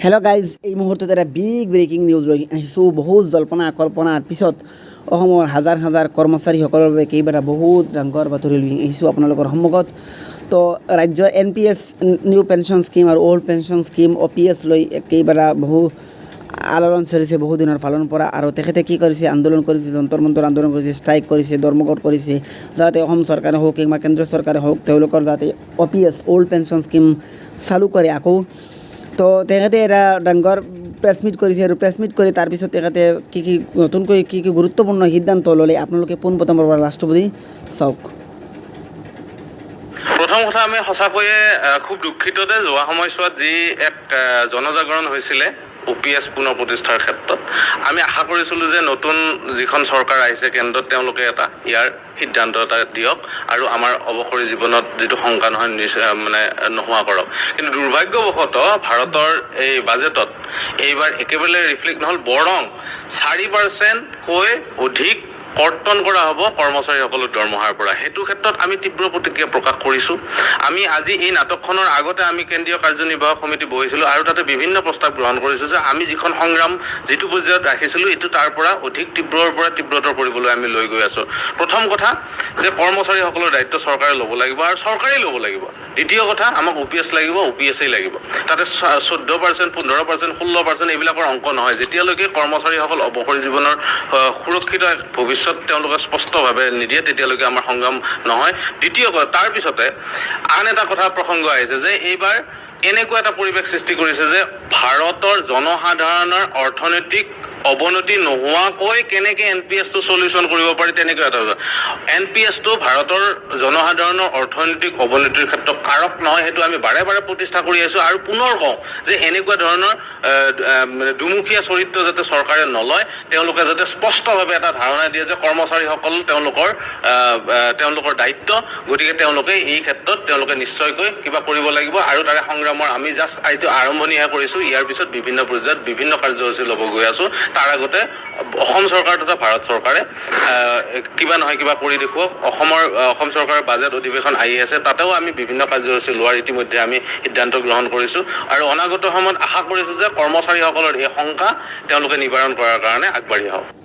Hello' guys, এই মুহূৰ্তত এটা বিগ ব্ৰেকিং নিউজ লৈ আহিছোঁ। বহুত জল্পনা কল্পনাৰ পিছত অসমৰ হাজাৰ হাজাৰ কৰ্মচাৰীসকলৰ বাবে কেইবাটা বহুত ডাঙৰ বাতৰি লৈ আহিছোঁ আপোনালোকৰ সন্মুখত। তো ৰাজ্য NPS নিউ পেঞ্চন স্কিম আৰু অল্ড পেঞ্চন স্কিম OPS লৈ কেইবাটা বহু আলোড়ন চলিছে বহুদিনৰ ফালৰ পৰা। আৰু তেখেতে কি কৰিছে, আন্দোলন কৰিছে, যন্তৰ মন্তৰ আন্দোলন কৰিছে, ষ্ট্ৰাইক কৰিছে, ধৰ্মঘট কৰিছে, যাতে অসম চৰকাৰে হওক কিংবা কেন্দ্ৰীয় চৰকাৰে হওক তেওঁলোকৰ যাতে OPS অল্ড পেঞ্চন স্কিম চালু কৰে আকৌ। তো তেখেতে এটা ডাঙৰ প্ৰেছ মিট কৰিছে আৰু প্ৰেছ মিট কৰি তাৰপিছত তেখেতে নতুনকৈ কি গুৰুত্বপূৰ্ণ সিদ্ধান্ত ল'লে আপোনালোকে পোনপ্ৰথমৰ পৰা লাষ্টপতি চাওক। প্ৰথম কথা, আমি সঁচাকৈয়ে খুব দুখিত যে যোৱা সময়ছোৱাত যি এক জনজাগৰণ হৈছিলে OPS পুনৰ প্ৰতিষ্ঠাৰ ক্ষেত্ৰত, আমি আশা কৰিছিলোঁ যে নতুন যিখন চৰকাৰ আহিছে কেন্দ্ৰত তেওঁলোকে ইয়াৰ সিদ্ধান্ত এটা দিয়ক আৰু আমাৰ অৱসৰী জীৱনত যিটো শংকা নহয় নোহোৱা কৰক। কিন্তু দুৰ্ভাগ্যবশতঃ ভাৰতৰ এই বাজেটত এইবাৰ একেবাৰে ৰিফ্লেক্ট নহ'ল, বৰং 4%কৈ অধিক কৰ্তন কৰা হ'ব কৰ্মচাৰীসকলৰ দৰমহাৰ পৰা। সেইটো ক্ষেত্ৰত আমি তীব্ৰ প্ৰতিক্ৰিয়া প্ৰকাশ কৰিছোঁ। আমি আজি এই নাটকখনৰ আগতে আমি কেন্দ্ৰীয় কাৰ্যনিৰ্বাহক সমিতি বহিছিলোঁ আৰু তাতে বিভিন্ন প্ৰস্তাৱ গ্ৰহণ কৰিছোঁ যে আমি যিখন সংগ্ৰাম যিটো পৰ্যায়ত ৰাখিছিলোঁ এইটো তাৰ পৰা অধিক তীব্ৰৰ পৰা তীব্ৰতৰ কৰিবলৈ আমি লৈ গৈ আছোঁ। প্ৰথম কথা যে কৰ্মচাৰীসকলৰ দায়িত্ব চৰকাৰে ল'ব লাগিব আৰু চৰকাৰেই ল'ব লাগিব। দ্বিতীয় কথা, আমাক OPS লাগিব, OPSই লাগিব। তাতে 14%, 15%, 16% এইবিলাকৰ অংক নহয়। যেতিয়ালৈকে কৰ্মচাৰীসকল অৱসৰী জীৱনৰ সুৰক্ষিত ভৱিষ্যত তেওঁলোকে স্পষ্টভাৱে নিদিয়ে তেতিয়ালৈকে আমাৰ সংগ্ৰাম নহয়। দ্বিতীয় কথা, তাৰপিছতে আন এটা কথা প্ৰসংগ আহিছে যে এইবাৰ এনেকুৱা এটা পৰিৱেশ সৃষ্টি কৰিছে যে ভাৰতৰ জনসাধাৰণৰ অৰ্থনৈতিক অৱনতি নোহোৱাকৈ কেনেকৈ NPSটো চলিউশ্যন কৰিব পাৰি তেনেকুৱা এটা NPSটো ভাৰতৰ জনসাধাৰণৰ অৰ্থনৈতিক অৱনতিৰ ক্ষেত্ৰত কাৰক নহয়। সেইটো আমি বাৰে বাৰে প্ৰতিষ্ঠা কৰি আহিছোঁ আৰু পুনৰ কওঁ যে এনেকুৱা ধৰণৰ দুমুখীয়া চৰিত্ৰ যাতে চৰকাৰে নলয়, তেওঁলোকে যাতে স্পষ্টভাৱে এটা ধাৰণা দিয়ে যে কৰ্মচাৰীসকল তেওঁলোকৰ দায়িত্ব, গতিকে তেওঁলোকে এই ক্ষেত্ৰত তেওঁলোকে নিশ্চয়কৈ কিবা কৰিব লাগিব। আৰু তাৰে সংগ্ৰামৰ আমি জাষ্ট এইটো আৰম্ভণিহে কৰিছোঁ। ইয়াৰ পিছত বিভিন্ন পৰ্যায়ত বিভিন্ন কাৰ্যসূচী ল'ব গৈ আছোঁ। তাৰ আগতে অসম চৰকাৰ তথা ভাৰত চৰকাৰে কিবা নহয় কিবা কৰি দেখুৱাওক। অসম চৰকাৰৰ বাজেট অধিৱেশন আহি আছে, তাতেও আমি বিভিন্ন কাৰ্যসূচী লোৱাৰ ইতিমধ্যে আমি সিদ্ধান্ত গ্ৰহণ কৰিছোঁ আৰু অনাগত সময়ত আশা কৰিছোঁ যে কৰ্মচাৰীসকলৰ এই শংকা তেওঁলোকে নিবাৰণ কৰাৰ কাৰণে আগবাঢ়ি আহক।